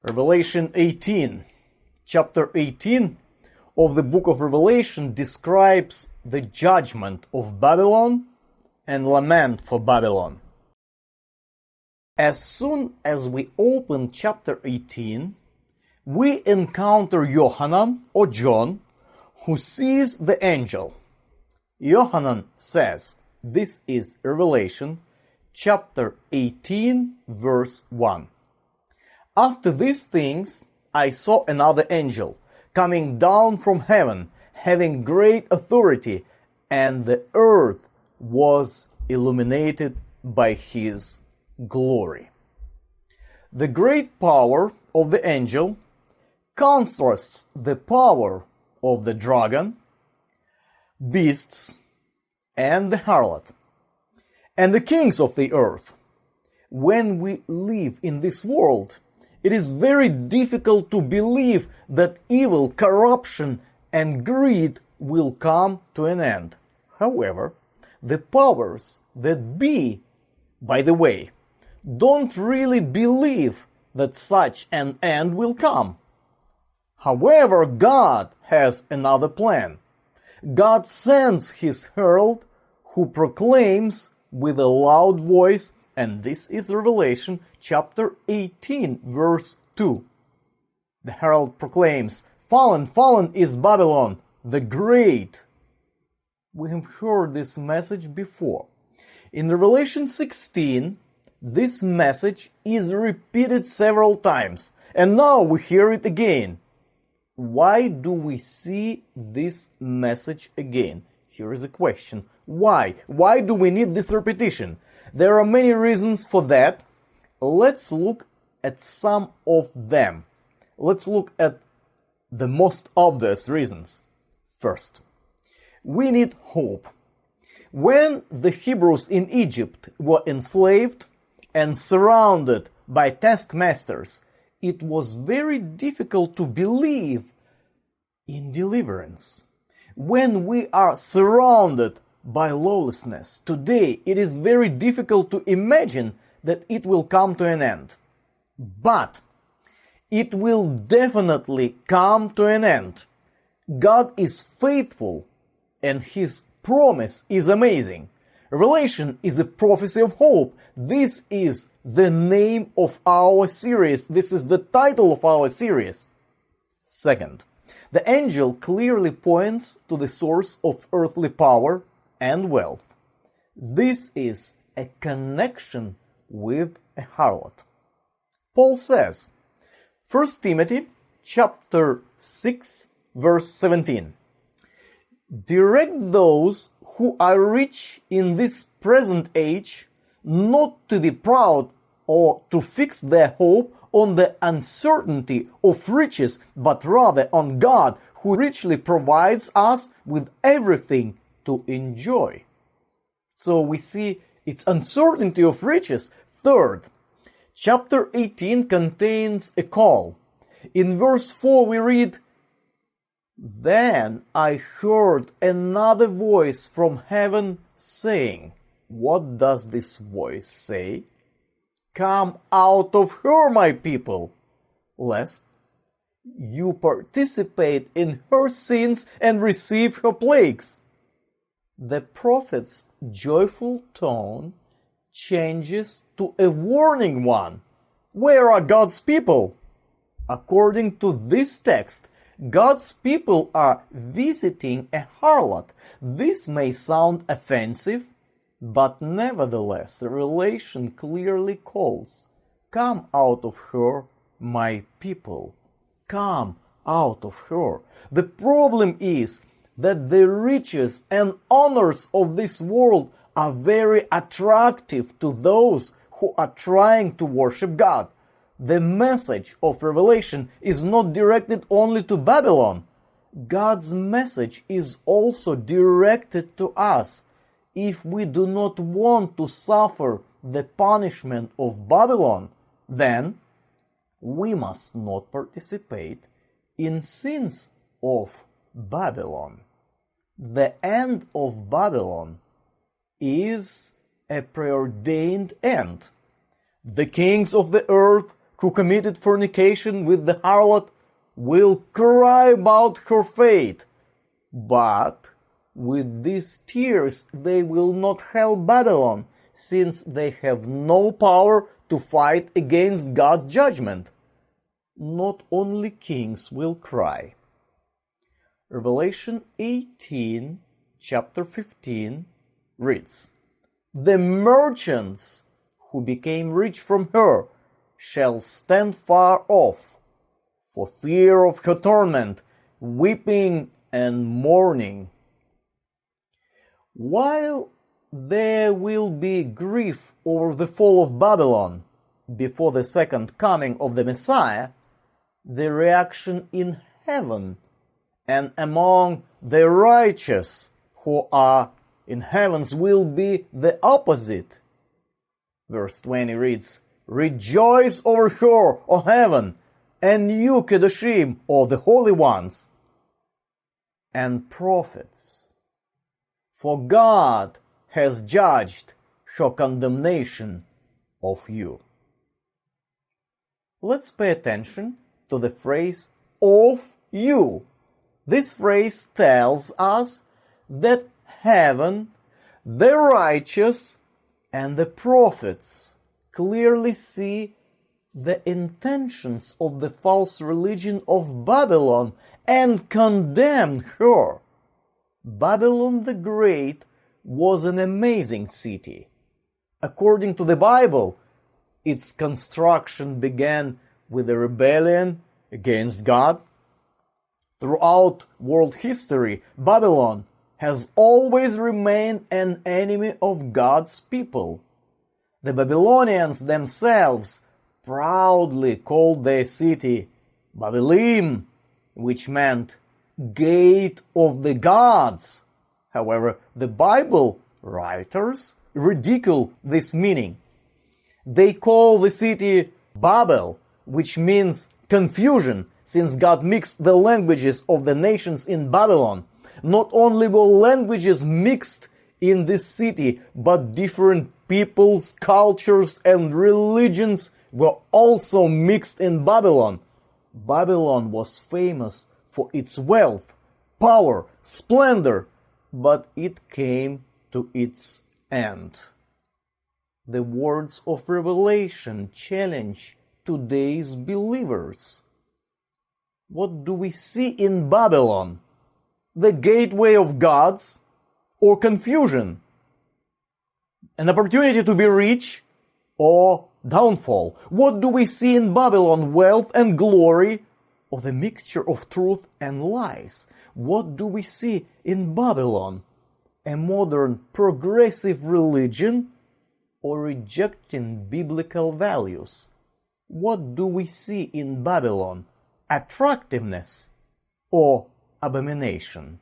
Revelation 18. Chapter 18 of the book of Revelation describes the judgment of Babylon and lament for Babylon. As soon as we open chapter 18, we encounter Yohanan or John, who sees the angel. Yohanan says, this is Revelation chapter 18 verse 1. After these things, I saw another angel coming down from heaven, having great authority, and the earth was illuminated by his glory. The great power of the angel contrasts the power of the dragon, beasts, and the harlot, and the kings of the earth. When we live in this world, it is very difficult to believe that evil, corruption, and greed will come to an end. However, the powers that be, by the way, don't really believe that such an end will come. However, God has another plan. God sends his herald who proclaims with a loud voice, and this is Revelation chapter 18 verse 2. The herald proclaims, "Fallen, fallen is Babylon, the great." We have heard this message before. In Revelation 16, this message is repeated several times, and now we hear it again. Why do we see this message again? Here is a question. Why? Why do we need this repetition? There are many reasons for that. Let's look at some of them. Let's look at the most obvious reasons. First, we need hope. When the Hebrews in Egypt were enslaved and surrounded by taskmasters, it was very difficult to believe in deliverance. When we are surrounded by lawlessness today, it is very difficult to imagine that it will come to an end. But it will definitely come to an end. God is faithful and his promise is amazing. Revelation is a prophecy of hope. This is the name of our series. This is the title of our series. Second, the angel clearly points to the source of earthly power and wealth. This is a connection with a harlot. Paul says, 1 Timothy chapter 6 verse 17, "Direct those who are rich in this present age not to be proud or to fix their hope on the uncertainty of riches, but rather on God, who richly provides us with everything to enjoy." So we see it's uncertainty of riches. Third, chapter 18 contains a call. In verse 4 we read, "Then I heard another voice from heaven saying," what does this voice say? "Come out of her, my people, lest you participate in her sins and receive her plagues." The prophet's joyful tone changes to a warning one. Where are God's people? According to this text, God's people are visiting a harlot. This may sound offensive, but nevertheless, Revelation clearly calls, "Come out of her, my people. Come out of her." The problem is that the riches and honors of this world are very attractive to those who are trying to worship God. The message of Revelation is not directed only to Babylon. God's message is also directed to us. If we do not want to suffer the punishment of Babylon, then we must not participate in sins of Babylon. The end of Babylon is a preordained end. The kings of the earth who committed fornication with the harlot will cry about her fate, but with these tears they will not help Babylon, since they have no power to fight against God's judgment. Not only kings will cry. Revelation 18, chapter 15, reads, "The merchants who became rich from her shall stand far off, for fear of her torment, weeping and mourning." While there will be grief over the fall of Babylon before the second coming of the Messiah, the reaction in heaven and among the righteous who are in heavens will be the opposite. Verse 20 reads, "Rejoice over her, O heaven, and you, Kedoshim, or the holy ones, and prophets, for God has judged her condemnation of you." Let's pay attention to the phrase "of you." This phrase tells us that heaven, the righteous, and the prophets clearly see the intentions of the false religion of Babylon and condemn her. Babylon the Great was an amazing city. According to the Bible, its construction began with a rebellion against God. Throughout world history, Babylon has always remained an enemy of God's people. The Babylonians themselves proudly called their city Babylim, which meant gate of the gods. However, the Bible writers ridicule this meaning. They call the city Babel, which means confusion, since God mixed the languages of the nations in Babylon. Not only were languages mixed in this city, but different peoples, cultures, and religions were also mixed in Babylon. Babylon was famous for its wealth, power, splendor, but it came to its end. The words of Revelation challenge today's believers. What do we see in Babylon? The gateway of gods or confusion? An opportunity to be rich or downfall? What do we see in Babylon? Wealth and glory, or the mixture of truth and lies? What do we see in Babylon? A modern progressive religion or rejecting biblical values? What do we see in Babylon? Attractiveness or abomination?